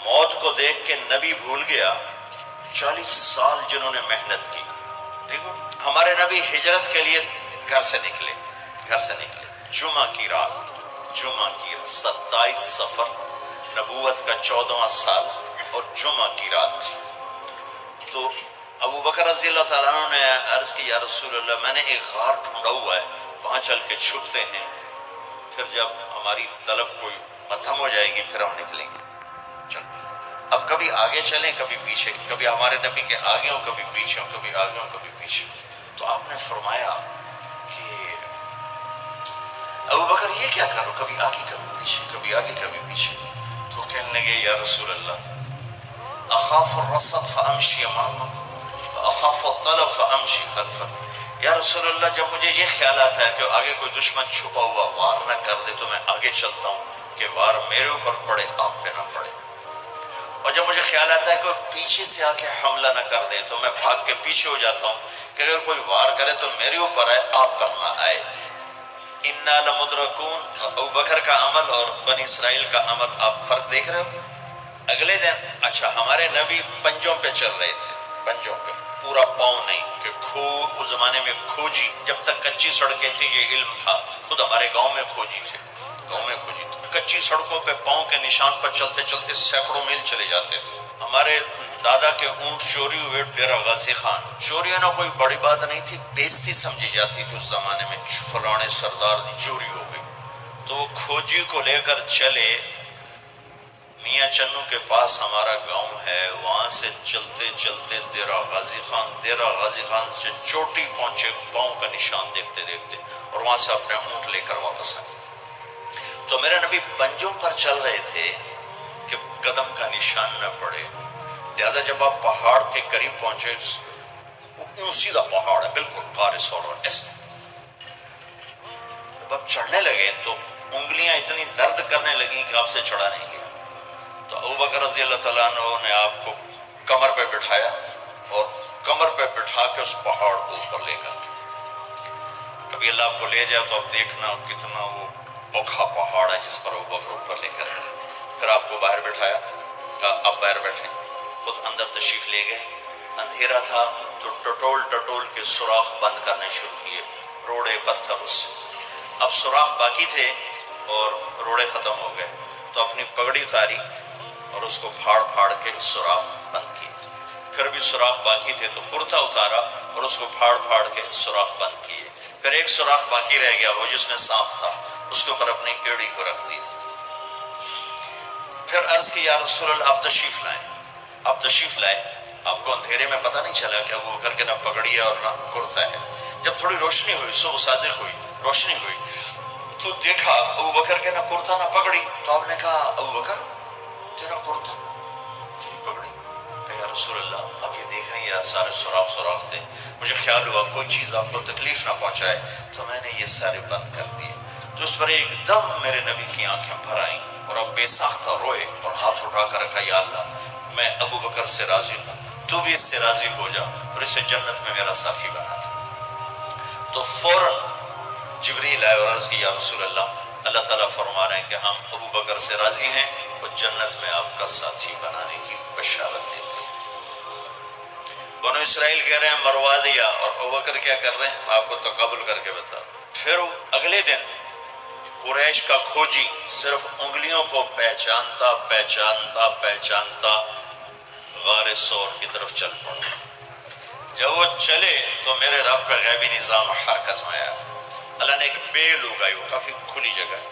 موت کو دیکھ کے نبی بھول گیا 40 سال جنہوں نے محنت کی. دیکھو ہمارے نبی ہجرت کے لیے گھر سے نکلے جمعہ کی رات 27 صفر نبوت کا 14واں سال اور جمعہ کی رات تھی. تو ابو بکر رضی اللہ تعالیٰ عنہ نے عرض کی یا رسول اللہ میں نے ایک غار ڈھونڈا ہوا ہے، وہاں چل کے چھپتے ہیں، پھر جب ہماری طلب کوئی ختم ہو جائے گی پھر ہم نکلیں گے. چلو اب کبھی آگے چلیں کبھی پیچھے، کبھی ہمارے نبی کے آگے ہوں کبھی پیچھے ہوں، کبھی آگے ہوں کبھی پیچھے. تو آپ نے فرمایا کہ ابو بکر یہ کیا کرو، کبھی آگے کبھی پیچھے، کبھی آگے کبھی پیچھے. تو کہنے لگے یا رسول اللہ اخاف الرصد فامشی امامک واخاف الطلب فامشی خلفک. یا رسول اللہ جب مجھے یہ خیال آتا ہے کہ آگے کوئی دشمن چھپا ہوا وار نہ کر دے تو میں آگے چلتا ہوں کہ وار میرے اوپر پڑے آپ پہ نہ پڑے، اور جب مجھے خیال آتا ہے کہ پیچھے سے آ کے حملہ نہ کر دے تو میں بھاگ کے پیچھے ہو جاتا ہوں کہ اگر کوئی وار کرے تو میرے اوپر آئے آپ پر نہ آئے. انا لمدرکون. ابو بکر کا عمل اور بنی اسرائیل کا عمل آپ فرق دیکھ رہے ہو. اگلے دن اچھا ہمارے نبی پنجوں پہ چل رہے تھے، پنجوں پہ، پورا پاؤں نہیں کہ اس زمانے میں کھوجی، جب تک کچی سڑکیں تھی یہ علم تھا. خود ہمارے گاؤں میں کھوجی تھے، کچی سڑکوں پہ پاؤں کے نشان پر چلتے چلتے سینکڑوں میل چلے جاتے تھے. ہمارے دادا کے اونٹ چوری ہوئے ڈیرہ غازی خان. چوری ہونا کوئی بڑی بات نہیں تھی، بیزتی سمجھی جاتی تھی اس زمانے میں، فلانے سردار دی چوری ہو گئی. تو وہ کھوجی کو لے کر چلے میاں چنو کے پاس ہمارا گاؤں ہے، وہاں سے چلتے چلتے ڈیرہ غازی خان سے چوٹی پہنچے پاؤں کا نشان دیکھتے دیکھتے، اور وہاں سے اپنے اونٹ لے کر واپس آئے. تو میرے نبی پنجوں پر چل رہے تھے کہ قدم کا نشان نہ پڑے. لہذا جب آپ پہاڑ کے قریب پہنچے، وہ سیدھا پہاڑ ہے بالکل غار ثور ایسے، جب آپ چڑھنے لگے تو انگلیاں اتنی درد کرنے لگیں کہ آپ سے چڑھا نہیں گیا. تو ابو بکر رضی اللہ تعالیٰ عنہ نے آپ کو کمر پہ بٹھایا اور کمر پہ بٹھا کے اس پہاڑ کو اوپر لے کر کے، کبھی اللہ آپ کو لے جائے تو آپ دیکھنا کتنا وہ اوکھا پہاڑ ہے جس پر ابو بکر اوپر لے کر گئے. پھر آپ کو باہر بٹھایا، کہا آپ باہر بیٹھیں. خود اندر تشریف لے گئے. اندھیرا تھا تو ٹٹول کے سوراخ بند کرنے شروع کیے، روڑے پتھر اس سے. اب سوراخ باقی تھے اور روڑے ختم ہو گئے تو اپنی پگڑی اتاری اور اس کو پھاڑ پھاڑ کے سوراخ بند کیے. پھر بھی سوراخ باقی تھے تو کرتا اتارا اور اس کو پھاڑ پھاڑ کے سوراخ بند کیے. پھر ایک سوراخ باقی رہ گیا، وہ جس میں سانپ تھا، اس کے اوپر اپنی ایڑی کو رکھ دی. پھر عرض کی یا رسول اللہ آپ تشریف لائیں. آپ کو اندھیرے میں پتہ نہیں چلا کہ ابو بکر کے نہ پگڑی ہے اور نہ کرتا ہے. جب تھوڑی روشنی ہوئی، صبح صادق ہوئی، روشنی ہوئی تو دیکھا ابو بکر کے نہ کرتا نہ پگڑی. تو آپ نے کہا ابو بکر تیرا کرتا تیری پگڑی؟ کہ یا رسول اللہ آپ یہ دیکھ رہے ہیں سارے سوراخ تھے، مجھے خیال ہوا کوئی چیز آپ کو تکلیف نہ پہنچائے تو میں نے یہ سارے بند کر دیے. تو اس پر ایک دم میرے نبی کی آنکھیں بھر آئیں اور اب بے ساختہ روئے اور ہاتھ اٹھا کر رکھا یا اللہ میں ابو بکر سے راضی ہوں، تو بھی اس سے راضی ہو جا اور اسے جنت میں میرا ساتھی بنا تھا. تو فوراً جبریل آئے اور عرض کی یا رسول اللہ، اللہ تعالیٰ فرما رہے ہیں کہ ہم ابو بکر سے راضی ہیں اور جنت میں آپ کا ساتھی بنانے کی بشارت دیتے ہیں. بنو اسرائیل کہہ رہے ہیں مروا دیا، اور ابو بکر کیا کر رہے ہیں آپ کو تقابل کر کے بتا. پھر اگلے دن قریش کا کھوجی صرف انگلیوں کو پہچانتا غار ثور کی طرف چل پڑا. جب وہ چلے تو میرے رب کا غیبی نظام حرکت میں آیا. اللہ نے ایک بیل اگائی، وہ کافی کھلی جگہ ہے،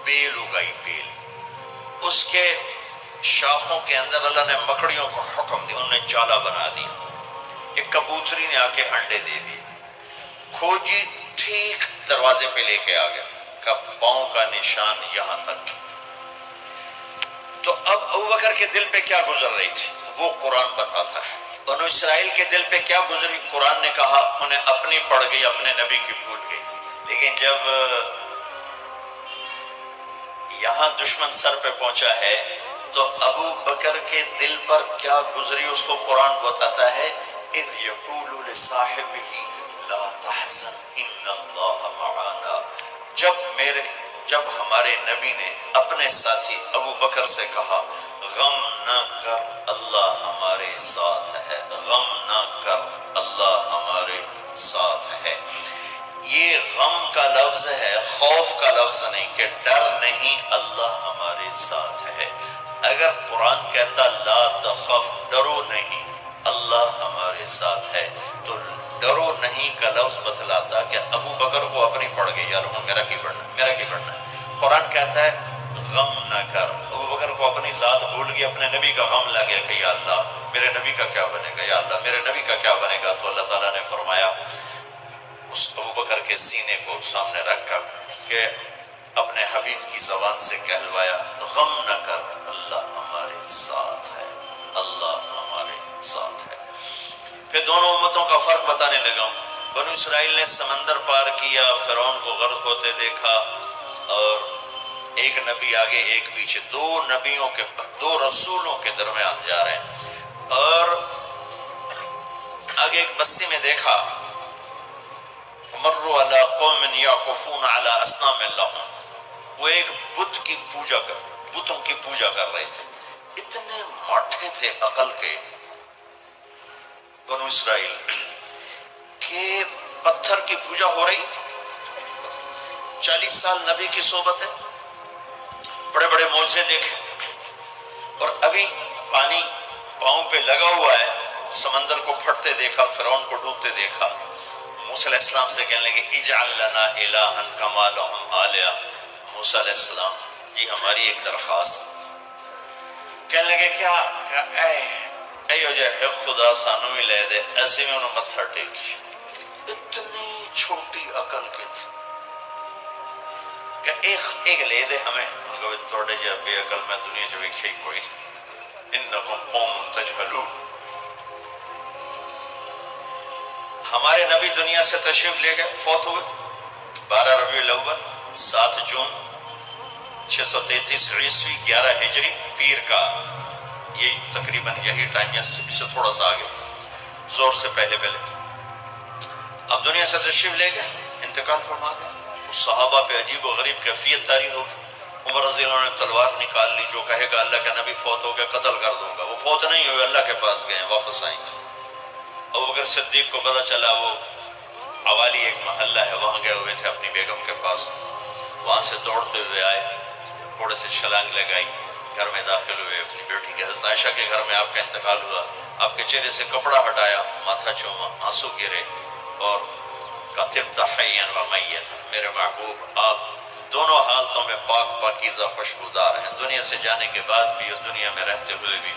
بیل اگائی. بیل اس کے شاخوں کے اندر اللہ نے مکڑیوں کو حکم دیا، انہوں نے جالا بنا دیا. ایک کبوتری نے آ کے انڈے دے دیے. کھوجی ٹھیک دروازے پہ لے کے آ گیا کہ پاؤں کا نشان یہاں تک. تو اب ابو بکر کے دل پہ کیا گزر رہی تھی وہ قرآن بتاتا ہے. بنو اسرائیل کے دل پہ کیا گزری قرآن نے کہا انہیں اپنی پڑ گئی، اپنے نبی کی بھول گئی. لیکن جب یہاں دشمن سر پہ پہنچا ہے تو ابو بکر کے دل پر کیا گزری اس کو قرآن بتاتا ہے. اذ یقول لصاحبہ لا تحزن ان اللہ معنا. جب ہمارے نبی نے اپنے ساتھی ابو بکر سے کہا غم نہ کر اللہ ہمارے ساتھ ہے، غم نہ کر اللہ ہمارے ساتھ ہے۔ یہ غم کا لفظ ہے، خوف کا لفظ نہیں، کہ ڈر نہیں، اللہ ہمارے ساتھ ہے۔ اگر قرآن کہتا لا تخف، ڈرو نہیں، اللہ ہمارے ساتھ ہے، تو ڈرو نہیں کا لفظ بتلاتا کہ ابو بکر کو اپنی پڑ گئی، یار میرا کی بڑھنا، میرا کی بڑھنا۔ قرآن کہتا ہے غم نہ کر، ابو بکر کو اپنی ذات بھول گئی، اپنے نبی کا غم لگ گیا کہ یا اللہ میرے نبی کا کیا بنے گا، یا اللہ میرے نبی کا کیا بنے گا۔ تو اللہ تعالیٰ نے فرمایا اس ابو بکر کے سینے کو سامنے رکھ کر کہ اپنے حبیب کی زبان سے کہلوایا غم نہ کر اللہ ہمارے ساتھ ہے، اللہ ہمارے ساتھ ہے۔ پھر دونوں امتوں کا فرق بتانے لگا ہوں۔ بنو اسرائیل نے سمندر پار کیا، فرعون کو غرق ہوتے دیکھا، اور ایک نبی آگے ایک پیچھے، دو نبیوں کے، دو رسولوں کے درمیان جا رہے ہیں، اور آگے ایک بستی میں دیکھا مروا علی قوم یعکفون علی اصنام لهم، وہ ایک بت کی پوجا کر، بتوں کی پوجا کر رہے تھے۔ اتنے ماٹھے تھے عقل کے بنو اسرائیل کہ پتھر کی پوجا ہو رہی، 40 سال نبی کی صحبت ہے، بڑے بڑے معجزے دیکھے، اور ابھی پانی پاؤں پہ لگا ہوا ہے، سمندر کو پھٹتے دیکھا، فرعون کو ڈوبتے دیکھا۔ موسیٰ علیہ السلام سے کہنے لگے اجعل لنا الہا کما لہم آلیہ، موسیٰ علیہ السلام جی ہماری ایک درخواست۔ کہنے لگے کیا؟ اے جو ہے خدا سانو ہی لے دے، ایسے میں انہوں متھر ٹیکی۔ اتنی چھوٹی عقل کے تھے کہ ایک لے دے ہمیں، توڑے جا بے عقل میں دنیا جو ایک ہی کوئی، انکم قوم تجہلون۔ ہمارے نبی دنیا سے تشریف لے گئے، فوت ہوئے 12 ربیع الاول 7 جون 633 عیسوی 11 ہجری، پیر کا یہ تقریباً یہی ٹائم ہے، اس سے تھوڑا سا آگے، زور سے پہلے اب دنیا سے تشریف لے گئے، انتقال فرما گئے۔ اس صحابہ پہ عجیب و غریب کیفیت طاری ہوگی۔ عمر رضی اللہ عنہ نے تلوار نکال لی، جو کہے گا اللہ کا نبی فوت ہو گیا قتل کر دوں گا، وہ فوت نہیں ہوئے، اللہ کے پاس گئے، واپس آئیں گے۔ ابوبکر صدیق کو پتہ چلا، وہ عوالی ایک محلہ ہے، وہاں گئے ہوئے تھے اپنی بیگم کے پاس، وہاں سے دوڑتے ہوئے آئے، تھوڑے سے چھلانگ لگائی، گھر میں داخل ہوئے، اپنی بیٹی کے حضرت عائشہ کے گھر میں آپ کا انتقال ہوا، آپ کے چہرے سے کپڑا ہٹایا، ماتھا چوما، آنسو گرے، اور کہا طبت حیا و میتا، میرے محبوب آپ دونوں حالتوں میں پاک پاکیزہ خوشبودار ہیں، دنیا سے جانے کے بعد بھی اور دنیا میں رہتے ہوئے بھی۔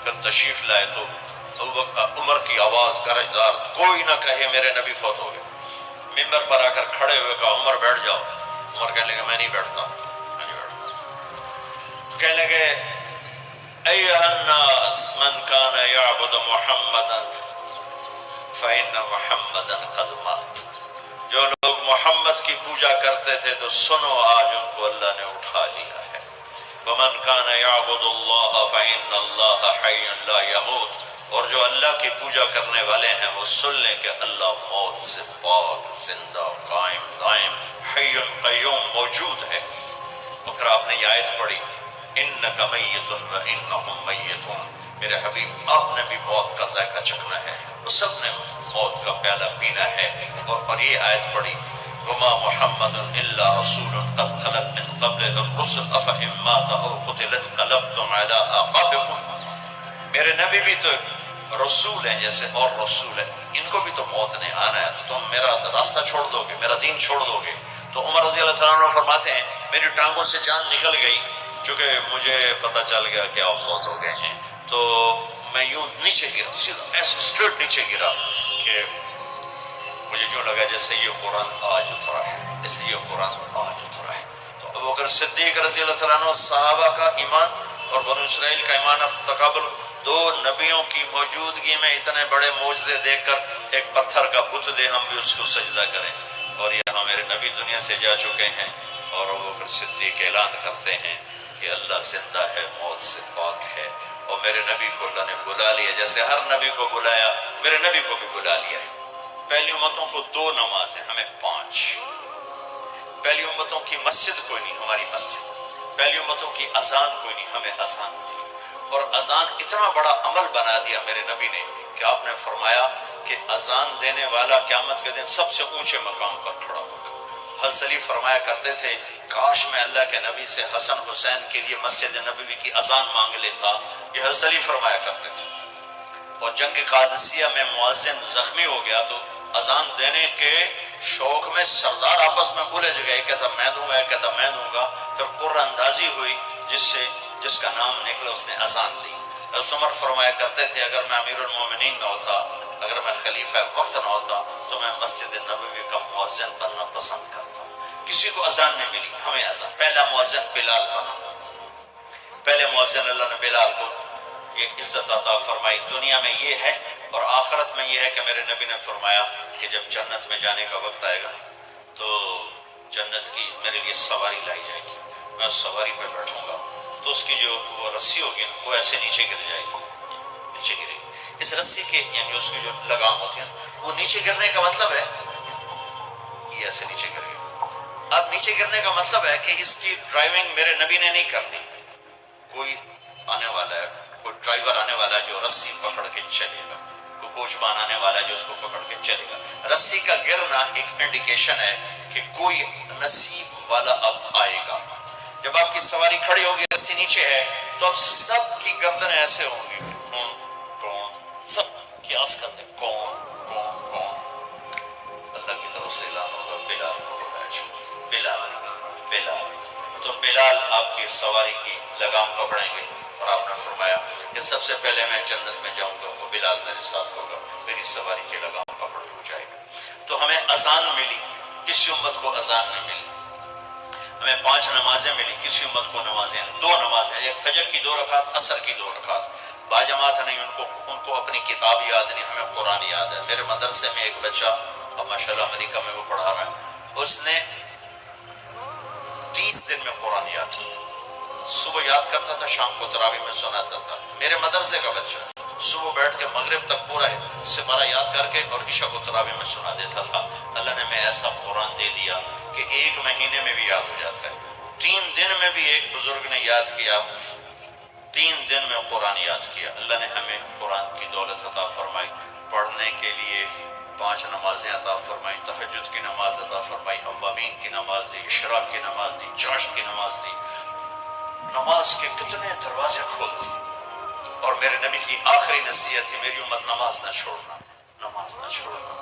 پھر تشریف لائے تو عمر کی آواز گرجدار، کوئی نہ کہے میرے نبی فوت ہو گئے۔ ممبر پر آ کر کھڑے ہوئے کہا عمر بیٹھ جاؤ، عمر کہنے لگے میں نہیں بیٹھتا، میں نہیں بیٹھتا۔ کہنے لگے ایھا الناس من کان یعبد محمدا فإن محمدا قد مات، جو لوگ محمد کی پوجا کرتے تھے تو سنو آج ان کو اللہ نے اٹھا لیا ہے۔ ومن کان یعبد اللہ فإن اللہ حی لا یموت، اور جو اللہ کی پوجا کرنے والے ہیں وہ سن لیں کہ اللہ موت سے پاک، زندہ، قائم دائم، حی قیوم موجود ہے۔ تو پھر آپ نے یہ آیت پڑھی انک میت وانہم میتون، میرے حبیب آپ نے بھی موت کا ذائقہ چکھنا ہے، وہ سب نے موت کا پیالہ پینا ہے۔ اور یہ آیت پڑھی وما محمد الا رسول قد خلت من قبل الرسل افإن مات او قتل انقلبتم على اعقابکم، میرے نبی بھی تو رسول ہیں جیسے اور رسول ہیں، ان کو بھی تو موت نے آنا ہے، تو تم میرا راستہ چھوڑ دو گے، میرا دین چھوڑ دو گے۔ تو عمر رضی اللہ تعالیٰ عنہ فرماتے ہیں میری ٹانگوں سے جان نکل گئی، چونکہ مجھے پتہ چل گیا کہ آپ فوت ہو گئے ہیں، تو میں یوں نیچے گرا، ایسے اسٹریٹ نیچے گرا کہ مجھے جو لگا جیسے یہ قرآن آج اترا ہے، جیسے یہ قرآن آج اترا ہے۔ تو ابوبکر صدیق رضی اللہ تعالیٰ عنہ صحابہ کا ایمان اور بنو اسرائیل کا ایمان اب تقابل، دو نبیوں کی موجودگی میں اتنے بڑے معجزے دیکھ کر ایک پتھر کا بت دے ہم بھی اس کو سجدہ کریں۔ اور یہاں میرے نبی دنیا سے جا چکے ہیں، اور ابوبکر صدیق اعلان کرتے ہیں کہ اللہ زندہ ہے، موت سے پاک ہے، اور میرے نبی کو اللہ نے بلا لیا، جیسے ہر نبی کو بلایا میرے نبی کو بھی بلا لیا ہے۔ پہلی امتوں کو 2 نمازیں، ہمیں 5۔ پہلی امتوں کی مسجد کوئی نہیں، ہماری مسجد۔ پہلی امتوں کی اذان کوئی نہیں، ہمیں اذان نہیں۔ اور اذان اتنا بڑا عمل بنا دیا میرے نبی نے کہ آپ نے فرمایا کہ اذان دینے والا قیامت کے دن سب سے اونچے مقام پر کھڑا ہوگا۔ حضرت علی فرمایا کرتے تھے کاش میں اللہ کے نبی سے حسن حسین کے لیے مسجد نبوی کی اذان مانگ لیتا، یہ حضرت علی فرمایا کرتے تھے۔ اور جنگ قادسیہ میں مؤذن زخمی ہو گیا تو اذان دینے کے شوق میں سردار آپس میں بولے جگہ ایک کہتا میں دوں گا، ایک کہتا میں دوں گا، پھر قرہ اندازی ہوئی جس کا نام نکلا اس نے اذان دی۔ حضرت عمر فرمایا کرتے تھے اگر میں امیر المومنین نہ ہوتا، اگر میں خلیفہ وقت نہ ہوتا تو میں مسجد نبوی کا مؤذن بننا پسند کرتا۔ کسی کو اذان نہیں ملی، ہمیں اذان۔ پہلا مؤذن بلال بنا، پہلے مؤذن اللہ نے بلال کو یہ عزت عطا فرمائی۔ دنیا میں یہ ہے اور آخرت میں یہ ہے کہ میرے نبی نے فرمایا کہ جب جنت میں جانے کا وقت آئے گا تو جنت کی میرے لیے سواری لائی جائے گی، میں اس سواری پہ بیٹھوں گا تو اس کی جو وہ رسی ہوگی وہ ایسے نیچے گر جائے گی، نیچے گرے گی۔ اس رسی کے یعنی اس کی جو لگام ہوتی ہے وہ نیچے گرنے کا مطلب ہے یہ ایسے نیچے گر گئی۔ اب نیچے گرنے کا مطلب ہے کہ اس کی ڈرائیونگ میرے نبی نے نہیں کرنی، کوئی آنے والا ہے، کوئی ڈرائیور آنے والا ہے جو رسی پکڑ کے چلے گا، کوئی کوچبان آنے والا ہے جو اس کو پکڑ کے چلے گا۔ رسی کا گرنا ایک انڈیکیشن ہے کہ کوئی نصیب والا اب آئے گا۔ جب آپ کی سواری کھڑی ہوگی رسی نیچے ہے تو اب سب کی گردنیں ایسے ہوں گی، کون کون، سب قیاس کرتے کون کون کون۔ اللہ کی طرف سے اعلان ہوگا بلال کو بلایا جائے، بلال بلال۔ تو بلال آپ کی سواری کی لگام پکڑیں گے اور آپ نے فرمایا کہ سب سے پہلے میں جنت میں جاؤں گا وہ بلال میرے ساتھ ہوگا، میری سواری کی لگام پکڑ ہو جائے گا۔ تو ہمیں اذان ملی، کسی امت کو اذان نہیں ملی۔ ہمیں 5 نمازیں ملی، کسی امت کو نمازیں، 2 نمازیں، ایک فجر کی 2 رکعت، عصر کی 2 رکعت۔ باجماعت نہیں، ان کو اپنی کتاب یاد نہیں، ہمیں قرآن یاد ہے۔ میرے مدرسے میں ایک بچہ اب ماشاءاللہ امریکہ میں وہ پڑھا رہا ہے، اس نے 30 دن میں قرآن یاد کیا۔ صبح یاد کرتا تھا، شام کو تراویح میں سناتا تھا۔ میرے مدرسے کا بچہ صبح بیٹھ کے مغرب تک پورا سپارہ یاد کر کے اور عشاء کو تراویح میں سنا دیتا تھا۔ اللہ نے میں ایسا قرآن دے دیا کہ 1 مہینے میں بھی یاد ہو جاتا ہے۔ 3 دن میں بھی ایک بزرگ نے یاد کیا، 3 دن میں قرآن یاد کیا۔ اللہ نے ہمیں قرآن کی دولت عطا فرمائی، پڑھنے کے لیے 5 نمازیں عطا فرمائی، تہجد کی نماز عطا فرمائی، اوابین کی نماز دی، اشراق کی نماز دی، چاشت کی نماز دی۔ نماز کے کتنے دروازے کھول دی۔ اور میرے نبی کی آخری نصیحت تھی میری امت نماز نہ چھوڑنا، نماز نہ چھوڑنا۔